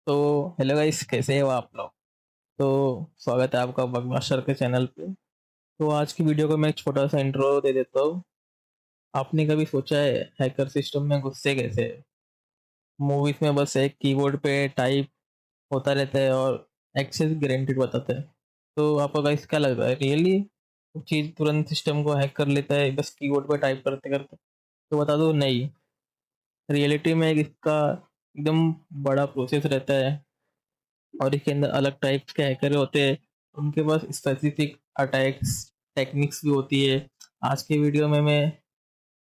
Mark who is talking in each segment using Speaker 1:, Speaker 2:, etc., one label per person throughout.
Speaker 1: तो hello guys, कैसे हो आप लोग। तो स्वागत है आपका बगमास्टर के चैनल पे। तो आज की वीडियो को मैं एक छोटा सा इंट्रो दे देता हूँ। आपने कभी सोचा है हैकर सिस्टम में घुसते कैसे? मूवीज में बस एक कीबोर्ड पे टाइप होता रहता है और एक्सेस गारंटीड बताता है। तो आपको गाइस क्या लगता है, रियली वो चीज़ तुरंत सिस्टम को हैक कर लेता है बस कीबोर्ड पे टाइप करते करते? तो बता दो, नहीं। रियलिटी में एक इसका एकदम बड़ा प्रोसेस रहता है और इसके अंदर अलग टाइप्स के हैकर होते हैं। उनके पास स्पेसिफिक अटैक्स टेक्निक्स भी होती है। आज के वीडियो में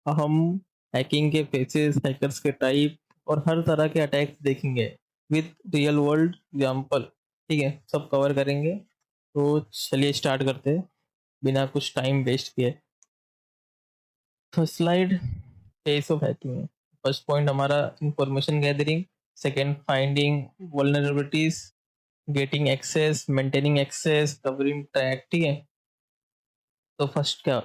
Speaker 1: हम हैकिंग के फेसेस, हैकर्स के टाइप और हर तरह के अटैक्स देखेंगे विद रियल वर्ल्ड एग्जांपल। ठीक है, सब कवर करेंगे। तो चलिए स्टार्ट करते हैं बिना कुछ टाइम वेस्ट किए। First slide, phase of hacking. First point हमारा information gathering. Second, finding vulnerabilities, getting access, maintaining access, covering track. ठीक है। तो फर्स्ट क्या,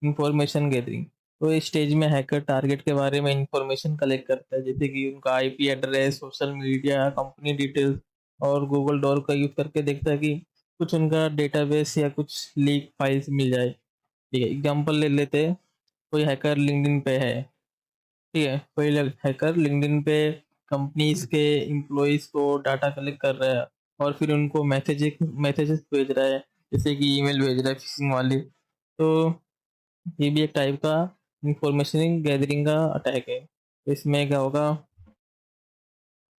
Speaker 1: इंफॉर्मेशन गैदरिंग। तो इस स्टेज में हैकर टारगेट के बारे में इंफॉर्मेशन कलेक्ट करता है, जैसे कि उनका IP address, social media, company details और गूगल डॉर का यूज करके देखता है कि कुछ उनका डेटाबेस या कुछ लीक फाइल्स मिल जाए। ठीक है, एग्जांपल ले लेते हैं। कोई हैकर लिंक्डइन पे है। ठीक है, कोई हैकर लिंक्डइन पे कंपनीज के एम्प्लॉयज को डाटा कलेक्ट कर रहा है और फिर उनको मैसेजेस भेज रहा है, जैसे कि ईमेल भेज रहा है फिशिंग वाली। तो ये भी एक टाइप का इंफॉर्मेशन गैदरिंग का अटैक है। तो इसमें क्या होगा,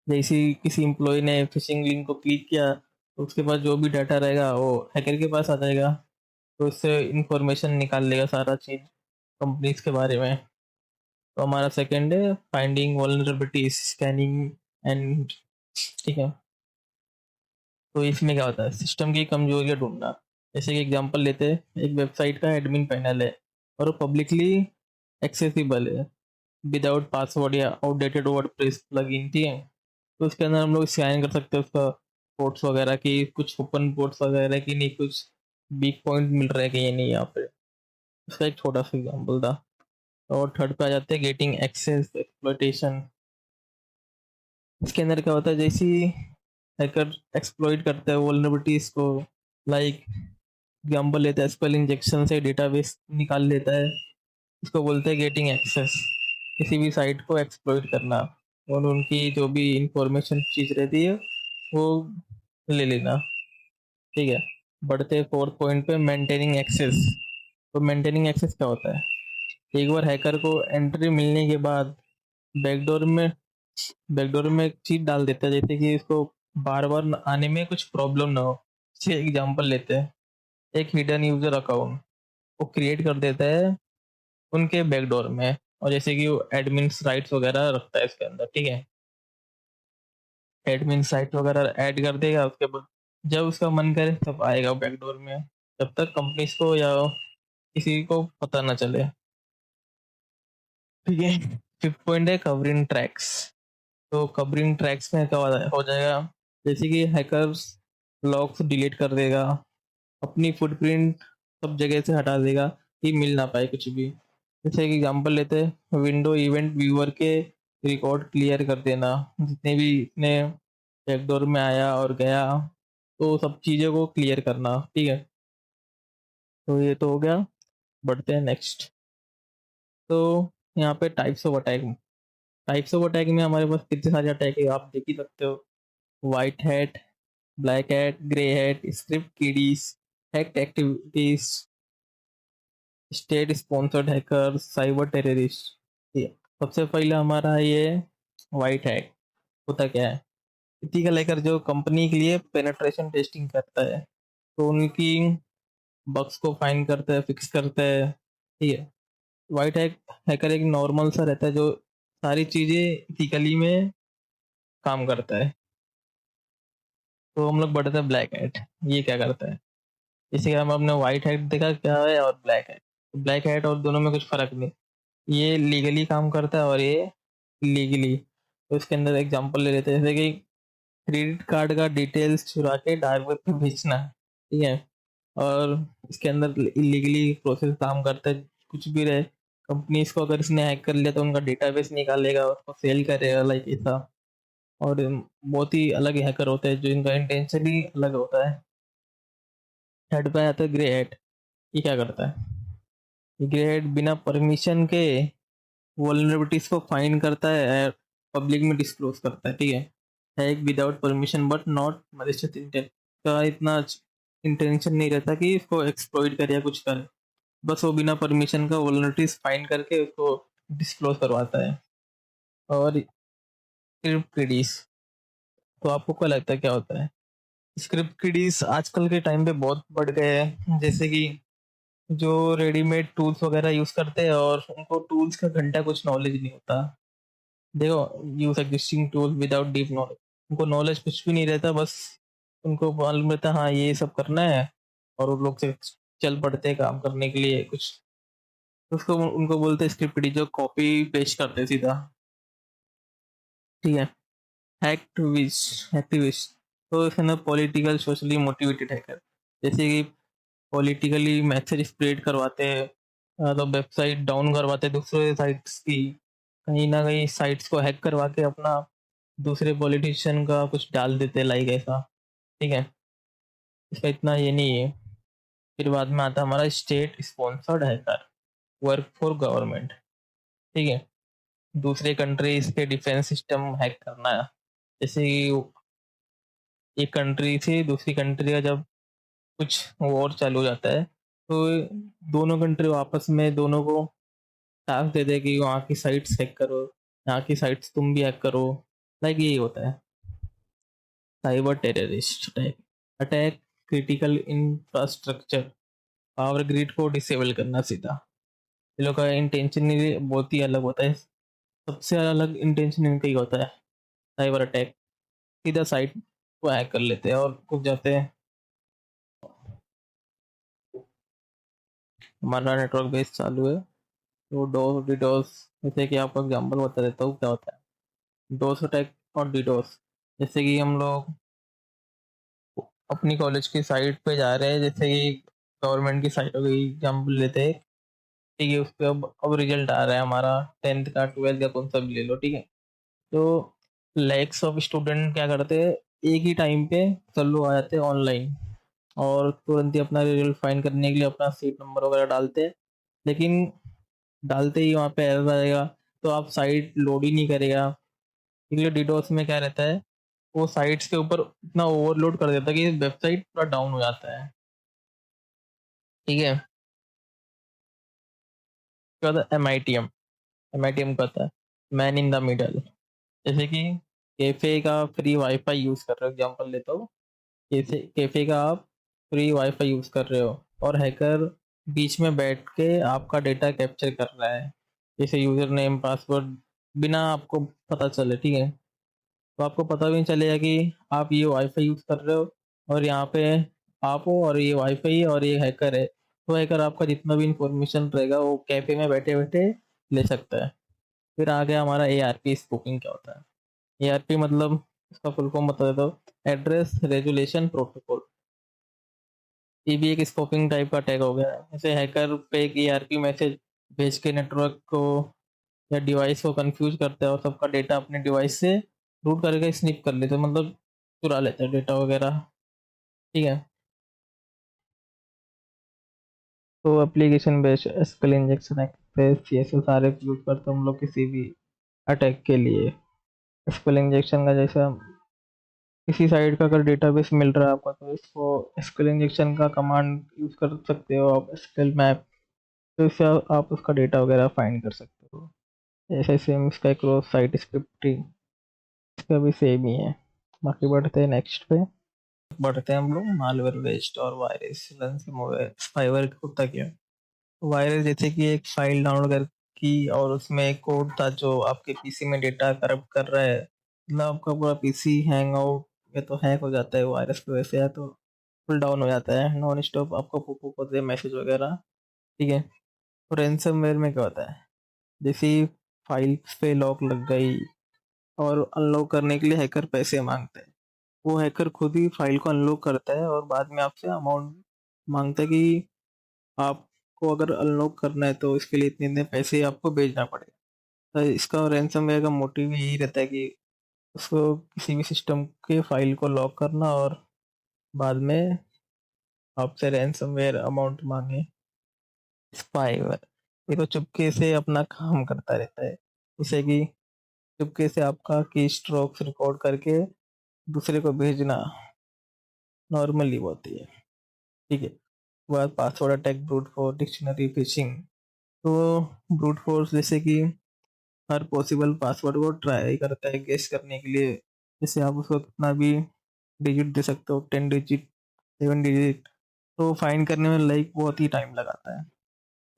Speaker 1: जैसे किसी एम्प्लॉय ने फिशिंग लिंक को क्लिक किया तो उसके पास जो भी डाटा रहेगा वो हैकर के पास आ जाएगा। तो इससे इंफॉर्मेशन निकाल लेगा सारा चीज कंपनीज के बारे में। तो हमारा सेकंड है फाइंडिंग वल्नरेबिलिटीज, स्कैनिंग एंड। ठीक है। तो इसमें क्या होता है, सिस्टम की कमजोरियां ढूंढना। जैसे कि एग्जांपल लेते हैं, एक वेबसाइट का एडमिन पैनल है और वो पब्लिकली एक्सेसिबल है विदाउट पासवर्ड या आउटडेटेड वर्डप्रेस प्लगइन। ठीक है। तो उसके अंदर हम लोग स्कैन कर सकते हैं उसका पोर्ट्स वगैरह की, कुछ ओपन पोर्ट्स वगैरह की, नहीं कुछ वीक पॉइंट मिल रहा है कि ये नहीं यहाँ पे। उसका एक छोटा सा एग्जाम्पल था। और थर्ड पे आ जाते हैं गेटिंग एक्सेस एक्सप्लॉइटेशन। इसके अंदर क्या होता है, जैसे हैकर एक्सप्लॉइट करता है वल्नरेबिलिटीज को। लाइक एग्जाम्पल लेता है, एसक्यूएल इंजेक्शन से डेटाबेस निकाल लेता है। इसको बोलते हैं गेटिंग एक्सेस। किसी भी साइट को एक्सप्लॉइट करना और उनकी जो भी इंफॉर्मेशन चीज रहती है वो ले लेना। ठीक है। बढ़ते फोर्थ पॉइंट पे, मेंटेनिंग एक्सेस। तो मेंटेनिंग एक्सेस क्या होता है, एक बार हैकर को एंट्री मिलने के बाद बैकडोर में बैकडोर में एक चीज डाल देता है, जैसे कि इसको बार बार आने में कुछ प्रॉब्लम ना हो। जैसे एग्जांपल लेते हैं, एक हिडन यूजर अकाउंट वो क्रिएट कर देता है उनके बैकडोर में, और जैसे कि वो एडमिन राइट्स वगैरह रखता है इसके अंदर। ठीक है, एडमिन साइट वगैरह ऐड कर देगा। उसके बाद जब उसका मन करे तब आएगा बैकडोर में, जब तक कंपनीज को या किसी को पता ना चले। ठीक है। फिफ्थ पॉइंट है कवरिंग ट्रैक्स। तो कवरिंग ट्रैक्स में क्या हो जाएगा, जैसे कि हैकर्स लॉग्स डिलीट कर देगा, अपनी फुटप्रिंट सब जगह से हटा देगा कि मिल ना पाए कुछ भी। जैसे एक एग्जांपल लेते हैं, विंडो इवेंट व्यूअर के रिकॉर्ड क्लियर कर देना, जितने भी इतने बैकडोर में आया और गया, तो सब चीज़ों को क्लियर करना। ठीक है। तो ये तो हो गया। बढ़ते हैं नेक्स्ट। तो यहाँ पे टाइप्स ऑफ अटैक में हमारे पास कितने सारे अटैक है आप देख ही सकते हो। White hat, black hat, grey hat, script kiddies, hacked activities, state sponsored hacker, cyber terrorist. ये सबसे पहले हमारा ये वाइट हैट होता क्या है, इथिकल हैकर जो कंपनी के लिए पेनेट्रेशन टेस्टिंग करता है, तो उनकी बग्स को फाइंड करता है, फिक्स करता है। ठीक है। वाइट हैकर एक नॉर्मल सा रहता है जो सारी चीजें इथिकली में काम करता है। तो हम लोग बढ़ते हैं ब्लैक हैट। ये क्या करता है, जैसे कि हम अपने व्हाइट हैट देखा क्या है और ब्लैक हैट। ब्लैक हैट और दोनों में कुछ फर्क नहीं, ये लीगली काम करता है और ये लीगली। तो इसके अंदर एग्जांपल ले लेते हैं, जैसे कि क्रेडिट कार्ड का डिटेल्स चुरा के डार्क वेब पे बेचना। ठीक है। और इसके अंदर इलीगली प्रोसेस काम करता है, कुछ भी रहे कंपनीज को अगर इसने हैक कर लिया तो उनका डेटाबेस निकालेगा और उसको सेल करेगा, लाइक ऐसा। और बहुत ही अलग हैकर होते हैं जो इनका इंटेंशन ही अलग होता है। हेड पे आता है ग्रे हेड। ये क्या करता है? ग्रे हेड बिना परमिशन के वल्नरेबिलिटीज को फाइंड करता है, पब्लिक में डिस्क्लोज करता है, ठीक है। Hack without permission but not malicious intent का इतना इंटेंशन नहीं रहता कि इसको एक्सप्लॉइट करे या कुछ करे। बस वो बिना परमिशन का वल्नरेबिलिटीज फाइंड करके उसको डिस्क्लोज करवाता है। और स्क्रिप्ट किडीज, तो आपको क्या लगता है क्या होता है? स्क्रिप्ट किडीज आजकल के टाइम पे बहुत बढ़ गए हैं, जैसे कि जो रेडीमेड टूल्स वगैरह यूज करते हैं और उनको टूल्स का घंटा कुछ नॉलेज नहीं होता। देखो, use existing tool without deep knowledge, उनको नॉलेज कुछ भी नहीं रहता, बस उनको मालूम रहता हाँ ये सब करना है, और वो लोग से चल पड़ते हैं काम करने के लिए कुछ। तो उसको उनको बोलते हैं स्क्रिप्ट जो कॉपी पेस्ट करते हैं सीधा, ठीक है। एक्टिविस्ट, तो इसके अंदर पॉलिटिकल सोशली मोटिवेटेड हैकर, जैसे कि पॉलिटिकली मैसेज स्प्रेड करवाते हैं, तो वेबसाइट डाउन करवाते हैं दूसरे साइट्स की, कहीं ना कहीं साइट्स को हैक करवा के अपना दूसरे पॉलिटिशियन का कुछ डाल देते हैं, लाइक ऐसा, ठीक है। इसका इतना ये नहीं है। फिर बाद में आता है हमारा state sponsored hacker, work for government, ठीक है। दूसरे कंट्रीज के डिफेंस सिस्टम हैक करना है, जैसे कि एक कंट्री से दूसरी कंट्री का जब कुछ वॉर चालू हो जाता है, तो दोनों कंट्री आपस में दोनों को टास्क दे दे कि वहाँ की साइट्स हैक करो, यहाँ की साइट्स तुम भी हैक करो, लाइक यही होता है। Cyber terrorist attack, attack critical infrastructure, power grid को डिसेबल करना सीधा। ये लोग का इंटेंशन बहुत ही अलग होता है, सबसे अलग इंटेंशन इनका ही होता है। साइबर अटैक, सीधा साइट को हैक कर लेते हैं और कुछ जाते हैं। हमारा नेटवर्क बेस चालू है, तो डोस डिडोस, जैसे कि आपको एग्जांपल बता देता हूँ क्या होता है डोस अटैक और डिडोस। जैसे कि हम लोग अपनी कॉलेज की साइट पे जा रहे हैं, जैसे कि गवर्नमेंट की साइट हो गई, एग्जाम्पल लेते हैं, ठीक है। उस पर अब रिजल्ट आ रहा है हमारा, 10th का 12th का कौन सा भी ले लो, ठीक है। तो लैक्स ऑफ स्टूडेंट क्या करते हैं, एक ही टाइम पे सब लोग आ जाते हैं ऑनलाइन, और तुरंत ही अपना रिजल्ट फाइंड करने के लिए अपना सीट नंबर वगैरह डालते हैं। लेकिन डालते ही वहाँ पे एरर आएगा, तो आप साइट लोड ही नहीं करेगा, इसलिए डिडोस में क्या रहता है, वो साइट्स के ऊपर इतना ओवरलोड कर देता है कि वेबसाइट पूरा डाउन हो जाता है, ठीक है। क्या होता है MITM? MITM का होता है मैन इन द मिडल। जैसे कि कैफे का फ्री वाईफाई यूज कर रहे हो, एग्जांपल लेता हूँ, कैफे कैफे का आप फ्री वाईफाई यूज कर रहे हो, और हैकर बीच में बैठ के आपका डेटा कैप्चर कर रहा है, जैसे यूजर नेम पासवर्ड, बिना आपको पता चले, ठीक है। तो आपको पता भी नहीं चलेगा कि आप ये वाईफाई यूज कर रहे हो, और यहाँ पे आप हो और ये वाईफाई है और ये हैकर है, तो हैकर आपका जितना भी इंफॉर्मेशन रहेगा वो कैफे में बैठे बैठे ले सकता है। फिर आ गया हमारा ARP स्पूफिंग। क्या होता है ARP? मतलब इसका फुल फॉर्म बता देता हूँ, एड्रेस रेजुलेशन प्रोटोकॉल। ये भी एक स्पूफिंग टाइप का टैग हो गया है, जैसे हैकर पे एक ARP मैसेज भेज के नेटवर्क को या डिवाइस को कंफ्यूज करता है, और सबका डेटा अपने डिवाइस से रूट करके स्निप कर लेते हैं, मतलब चुरा लेते हैं डेटा वगैरह, ठीक है। तो application based SQL injection access, ये सब सारे यूज करते हैं हम लोग किसी भी अटैक के लिए। एसक्यूएल इंजेक्शन का जैसे हम किसी साइट का अगर डेटाबेस मिल रहा है आपको, तो इसको एसक्यूएल इंजेक्शन का कमांड यूज कर सकते हो आप, एसक्यूएल मैप, तो इससे आप उसका डेटा वगैरह फाइंड कर सकते हो। ऐसे सेम इसका क्रॉस साइट स्क्रिप्टिंग, इसका भी सेम ही है। बाकी बढ़ते हैं नेक्स्ट पे। बढ़ते हैं हम लोग मालवेयर वेस्ट और वायरस रैंसमवेयर। स्पाईवेयर होता क्या है? वायरस जैसे कि एक फाइल डाउनलोड कर की, और उसमें एक कोड था जो आपके पीसी में डेटा करप्ट कर रहा है, मतलब आपका पूरा पीसी हैंग आउट या तो हैक हो जाता है वायरस की वजह से, या तो फुल डाउन हो जाता है, नॉन स्टॉप आपको पुप होते हैं मैसेज वगैरह, ठीक है। तो रैंसमवेयर में क्या होता है, जैसे फाइल पे लॉक लग गई और अनलॉक करने के लिए हैकर पैसे मांगते हैं, वो हैकर खुद ही फाइल को अनलॉक करता है और बाद में आपसे अमाउंट मांगता है कि आपको अगर अनलॉक करना है तो इसके लिए इतने इतने पैसे आपको भेजना पड़ेगा। तो इसका रैंसमवेयर का मोटिव यही रहता है कि उसको किसी भी सिस्टम के फाइल को लॉक करना और बाद में आपसे रैंसमवेयर अमाउंट मांगे। स्पाईवेयर ये तो चुपके से अपना काम करता रहता है, जैसे कि चुपके से आपका की स्ट्रोक्स रिकॉर्ड करके दूसरे को भेजना नॉर्मली होती है। ठीक है, उसके बाद password attack, brute force, dictionary fishing. तो ब्रूट फोर्स जैसे कि हर पॉसिबल पासवर्ड को ट्राई करता है गेस करने के लिए। जैसे आप उसको कितना भी डिजिट दे सकते हो, 10 डिजिट, 7 डिजिट, तो फाइंड करने में लाइक बहुत ही टाइम लगाता है।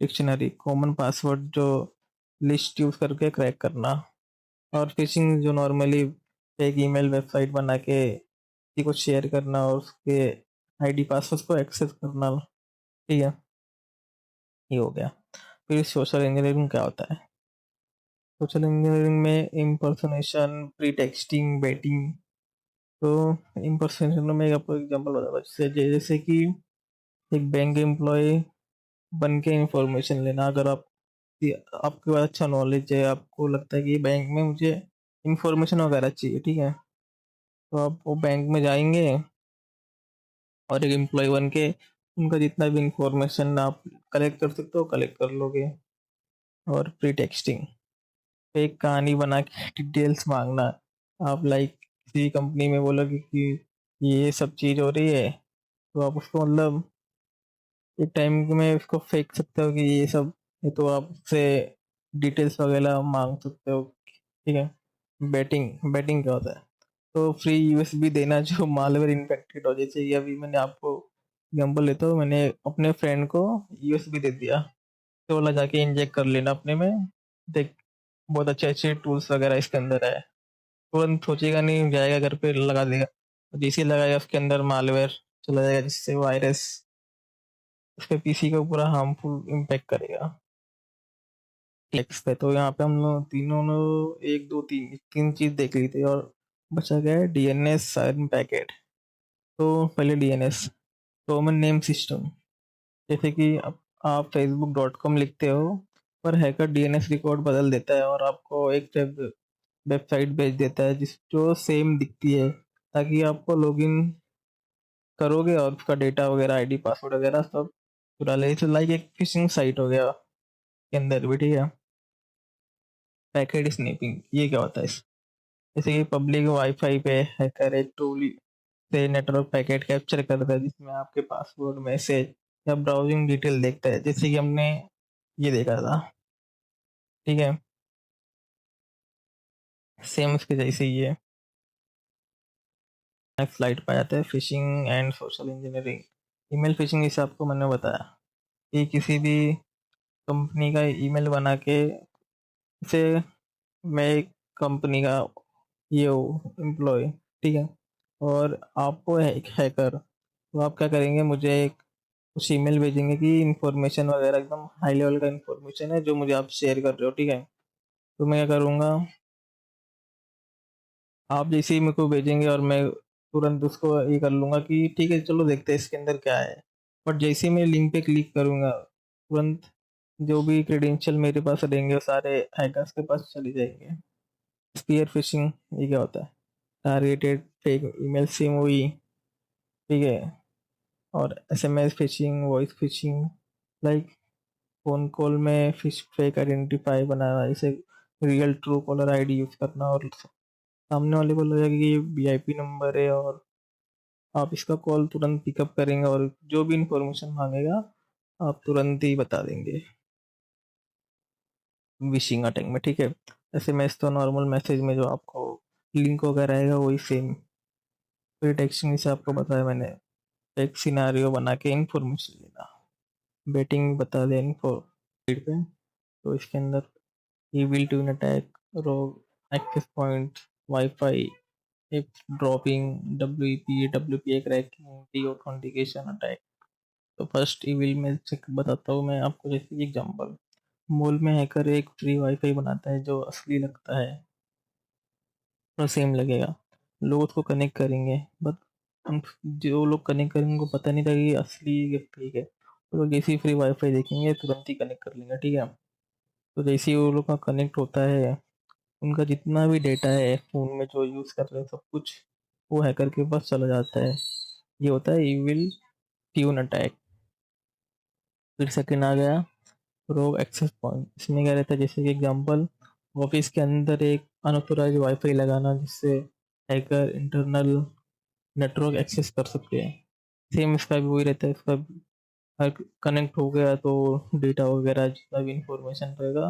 Speaker 1: डिक्शनरी कॉमन पासवर्ड जो लिस्ट यूज करके क्रैक करना। और फिशिंग जो नॉर्मली एक ईमेल वेबसाइट बना के किसी को शेयर करना और उसके आईडी पासवर्ड को एक्सेस करना। ठीक है, ये हो गया। फिर सोशल इंजीनियरिंग क्या होता है? सोशल इंजीनियरिंग में इम्पर्सोनेशन, प्री टेक्सटिंग, बेटिंग। तो इम्पर्सोनेशन में आपको एग्जांपल बताता हूँ, जैसे कि एक बैंक एम्प्लॉय बन के इंफॉर्मेशन लेना। अगर आप आपके पास अच्छा नॉलेज है, आपको लगता है कि बैंक में मुझे इंफॉर्मेशन वगैरह चाहिए, ठीक है, तो आप वो बैंक में जाएंगे और एक एम्प्लॉय बन के उनका जितना भी इंफॉर्मेशन आप कलेक्ट कर सकते हो कलेक्ट कर लोगे। और प्री टेक्सटिंग, एक कहानी बना के डिटेल्स मांगना। आप लाइक किसी कंपनी में बोलोगे कि ये सब चीज़ हो रही है, तो आप उसको मतलब एक टाइम में उसको फेंक सकते हो कि ये सब, ये तो आप उससे डिटेल्स वगैरह मांग सकते हो। ठीक है। बैटिंग, बैटिंग क्या होता है? तो फ्री यूएसबी देना जो मालवेयर इन्फेक्टेड हो। जैसे कि अभी मैंने आपको एग्जाम्पल लेता हूँ, मैंने अपने फ्रेंड को यूएसबी दे दिया, तो बोला जाके इंजेक्ट कर लेना अपने में, देख बहुत अच्छे अच्छे टूल्स वगैरह इसके अंदर है। तुरंत सोचेगा नहीं, जाएगा घर पे लगा देगा, जैसे लगाएगा उसके अंदर मालवेयर चला जाएगा, जिससे वायरस उसके पीसी को पूरा हार्मफुल इम्पेक्ट करेगा। टेक्स पे तो यहाँ पे हम लोग तीनों ने एक दो तीन तीन चीज देख ली थी, और बचा गया है डीएनएस साइन पैकेट। तो पहले डीएनएस, डोमेन नेम सिस्टम। जैसे कि आप facebook.com लिखते हो, पर हैकर डीएनएस रिकॉर्ड बदल देता है और आपको एक वेबसाइट भेज देता है जिस जो सेम दिखती है, ताकि आपको लॉगिन करोगे और उसका डेटा वगैरह, आईडी पासवर्ड वगैरह सब चुरा ले। तो लाइक एक फिशिंग साइट हो गया के अंदर भी। ठीक है। पैकेट स्नीपिंग, ये क्या होता है? जैसे कि पब्लिक वाईफाई पे हैकर एक टूल से नेटवर्क पैकेट कैप्चर करता है, जिसमें आपके पासवर्ड, मैसेज या ब्राउजिंग डिटेल देखता है, जैसे कि हमने ये देखा था। ठीक है, सेम उसके जैसे ही है। नेक्स्ट स्लाइड पे आते हैं, fishing and social engineering. Email fishing, जैसे आपको मैंने बताया कि किसी भी कंपनी का ईमेल बना के, जैसे मैं एक कंपनी का ये हूँ एम्प्लॉय, ठीक है, और आपको है एक हैकर, तो आप क्या करेंगे, मुझे एक कुछ ईमेल भेजेंगे कि इंफॉर्मेशन वगैरह एकदम हाई लेवल का इंफॉर्मेशन है जो मुझे आप शेयर कर रहे हो। ठीक है, तो मैं क्या करूँगा, आप जैसे ही मेरे को भेजेंगे और मैं तुरंत उसको ये कर लूँगा कि ठीक है चलो देखते हैं इसके अंदर क्या है। बट जैसे ही मैं लिंक पे क्लिक करूँगा, तुरंत जो भी क्रेडेंशियल मेरे पास रहेंगे वो सारे हैकर्स के पास चले जाएंगे। स्पीयर फिशिंग, ये क्या होता है? टारगेटेड फेक ईमेल सेम हुई, ठीक है। और SMS fishing, voice fishing, like phone call में फिश फेक आइडेंटिफाई बनाना, इसे real true caller ID use करना, और सामने वाले को लगेगा कि ये वीआईपी नंबर है और आप इसका कॉल तुरंत पिकअप करेंगे और जो भी इंफॉर्मेशन मांगेगा आप तुरंत ही बता देंगे विशिंग अटैक में। ठीक है, एसएमएस तो नॉर्मल मैसेज में जो आपको लिंक वगैरह आएगा वही सेम। फिर टेक्स्टिंग से आपको बताया मैंने, एक सिनेरियो बना के इंफॉर्मेशन लेना। बेटिंग बता दें इन्फो पे, तो इसके अंदर evil twin अटैक, रोग एक्सेस पॉइंट, वाईफाई, एक dropping, WP cracking, D authentication attack. तो फर्स्ट इविल में से बताता हूँ मैं आपको, जैसे कि एग्जांपल, मॉल में हैकर एक फ्री वाईफाई बनाता है जो असली लगता है और सेम लगेगा, लोग उसको कनेक्ट करेंगे, बट हम जो लोग कनेक्ट करेंगे उनको पता नहीं था कि ये असली है फेक है। वो लोग जैसे ही फ्री वाईफाई देखेंगे तुरंत ही कनेक्ट कर लेंगे। ठीक है, तो जैसे ही वो लोग का कनेक्ट होता है उनका जितना भी डेटा है फ़ोन में जो यूज़ कर रहे हैं सब कुछ वो हैकर के पास चला जाता है। ये होता है इविल ट्यून अटैक। फिर सेकंड आ गया रोग एक्सेस पॉइंट। इसमें क्या रहता है, जैसे कि एग्जांपल ऑफिस के अंदर एक अनऑथोराइज्ड वाईफाई लगाना जिससे हैकर इंटरनल नेटवर्क एक्सेस कर सकते हैं। सेम इसका भी वही रहता है, इसका कनेक्ट हो गया तो डेटा वगैरह जितना भी इंफॉर्मेशन रहेगा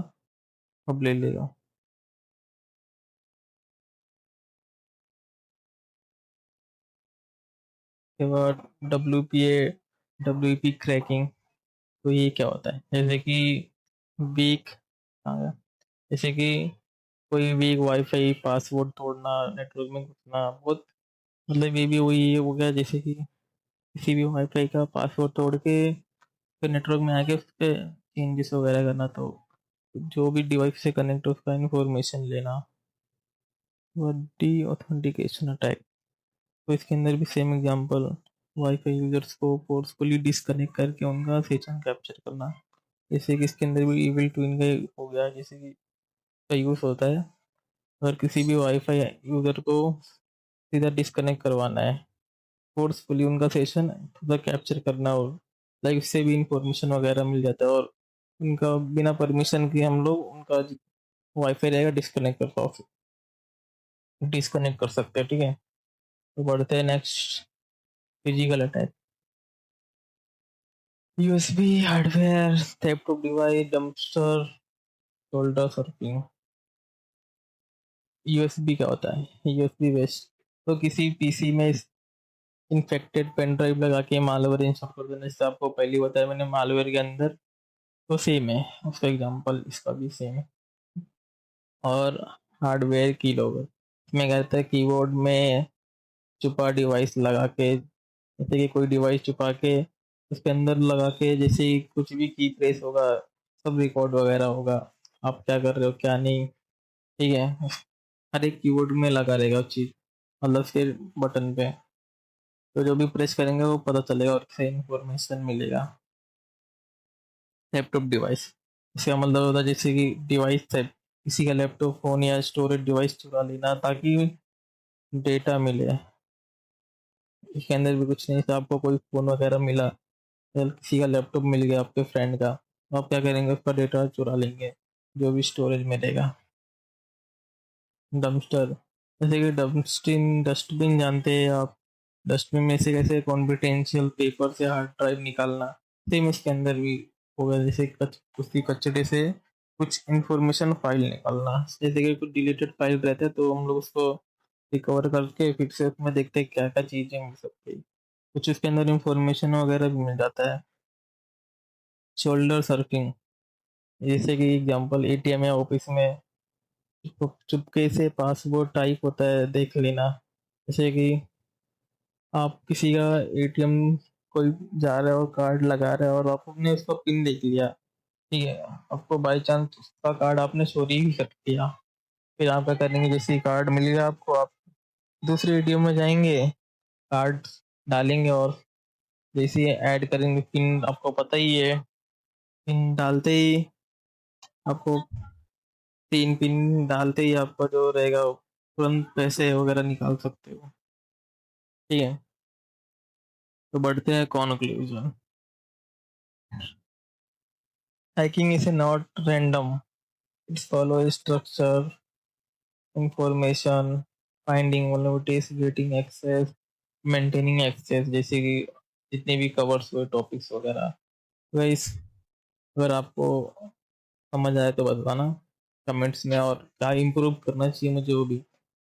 Speaker 1: सब ले लेगा। उसके बाद डब्ल्यू पी क्रैकिंग। तो ये क्या होता है, जैसे कि वीक जैसे कि कोई वीक वाईफाई पासवर्ड तोड़ना, नेटवर्क में घुसना, बहुत मतलब ये भी वही हो गया जैसे कि किसी भी वाईफाई का पासवर्ड तोड़ के फिर नेटवर्क में आके उस पर चेंजेस वगैरह करना। तो जो भी डिवाइस से कनेक्ट है उसका इंफॉर्मेशन लेना। वो डी ऑथेंटिकेशन अटैक। तो इसके अंदर भी सेम एग्जांपल, वाईफाई यूजर्स को फोर्सफुली डिस्कनेक्ट करके उनका सेशन कैप्चर करना। जैसे कि इसके अंदर भी इविल ट्विन का हो गया, जैसे कि का यूज़ होता है अगर किसी भी वाईफाई यूजर को सीधा डिस्कनेक्ट करवाना है, फोर्सफुली उनका सेशन पूरा कैप्चर करना हो, लाइक उससे भी इंफॉर्मेशन वगैरह मिल जाता है और उनका बिना परमिशन के हम लोग उनका वाईफाई रहेगा डिस्कनेक्ट कर सकते हैं। ठीक है, तो बढ़ते हैं next, physical attack. USB hardware theft of device, dumpster, shoulder surfing. USB क्या होता है, यूएसबी वेस्ट। तो किसी पीसी में इन्फेक्टेड पेन ड्राइव लगा के मालवेयर इंस्टॉल कर देना, जैसे आपको पहले बताया मैंने मालवेयर के अंदर, तो सेम है उसका एग्जांपल, इसका भी सेम है। और हार्डवेयर की लोग इसमें कहता है कीबोर्ड में छुपा डिवाइस लगा के, जैसे कि कोई डिवाइस छुपा के उसके अंदर लगा के, जैसे ही कुछ भी की प्रेस होगा सब रिकॉर्ड वगैरह होगा, आप क्या कर रहे हो क्या नहीं। ठीक है, हर एक कीबोर्ड में लगा रहेगा उस चीज़, मतलब फिर बटन पे, तो जो भी प्रेस करेंगे वो पता चलेगा और उससे इंफॉर्मेशन मिलेगा। लैपटॉप डिवाइस, इसका मतलब होता है जैसे कि डिवाइस से किसी का लैपटॉप फोन या स्टोरेज डिवाइस चुरा लेना ताकि डेटा मिले। इसके अंदर भी कुछ नहीं, तो आपको कोई फ़ोन वगैरह मिला या किसी का लैपटॉप मिल गया आपके फ्रेंड का, तो आप क्या करेंगे, उसका डेटा चुरा लेंगे जो भी स्टोरेज मिलेगा। डंपस्टर, जैसे कि डस्टबिन जानते हैं आप, डस्टबिन में से कैसे कॉन्फिडेंशियल पेपर से हार्ड ड्राइव निकालना, सेम इसके अंदर भी होगा, जैसे उसी कचरे से कुछ इंफॉर्मेशन फाइल निकालना। जैसे कि कुछ डिलीटेड फाइल रहते हैं तो हम लोग उसको रिकवर करके फिर से उसमें देखते हैं क्या क्या चीज़ें मिल सकती है, कुछ उसके अंदर इंफॉर्मेशन वगैरह भी मिल जाता है। शोल्डर सर्फिंग, जैसे कि एग्जांपल एटीएम या ऑफिस में चुपके से पासवर्ड टाइप होता है देख लेना। जैसे कि आप किसी का एटीएम, कोई जा रहा है और कार्ड लगा रहा है और आपने उसका पिन देख लिया, ठीक है, आपको बाई चांस उसका कार्ड आपने चोरी ही कर लिया, फिर आप क्या करेंगे, जैसे ही कार्ड मिलेगा आपको, आप दूसरे एटीएम में जाएंगे, कार्ड डालेंगे और जैसे ही ऐड करेंगे पिन, आपको पता ही है, पिन डालते ही आपको 3 पिन डालते ही आपका जो रहेगा तुरंत पैसे वगैरह निकाल सकते हो। ठीक है, तो बढ़ते हैं conclusion. Hacking is not random, it's follow structure, information, finding vulnerabilities, getting access, maintaining access, जैसे कि जितने भी कवर्स हुए टॉपिक्स वगैरह। गाइस, अगर आपको समझ आए तो बताना कमेंट्स में, और क्या इम्प्रूव करना चाहिए मुझे वो भी।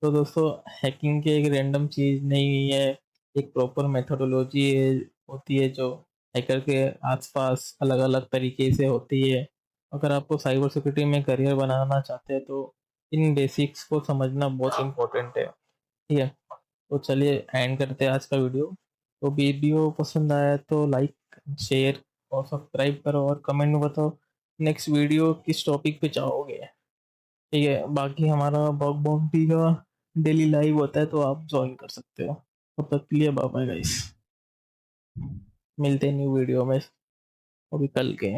Speaker 1: तो दोस्तों, हैकिंग की एक रैंडम चीज़ नहीं है, एक प्रॉपर मेथोडोलॉजी है, होती है जो हैकर के आसपास अलग अलग तरीके से होती है। अगर आपको साइबर सिक्योरिटी में करियर बनाना चाहते हैं तो इन बेसिक्स को समझना बहुत इम्पोर्टेंट है। ठीक है, तो चलिए एंड करते हैं आज का वीडियो। तो वीडियो पसंद आया तो लाइक, शेयर और सब्सक्राइब करो और कमेंट में बताओ नेक्स्ट वीडियो किस टॉपिक पे चाहोगे। ठीक है, बाकी हमारा बॉग बॉम्बी का डेली लाइव होता है तो आप ज्वाइन कर सकते हो। तब तक के लिए बाय बाय गाइस, मिलते हैं न्यू वीडियो में, अभी कल के।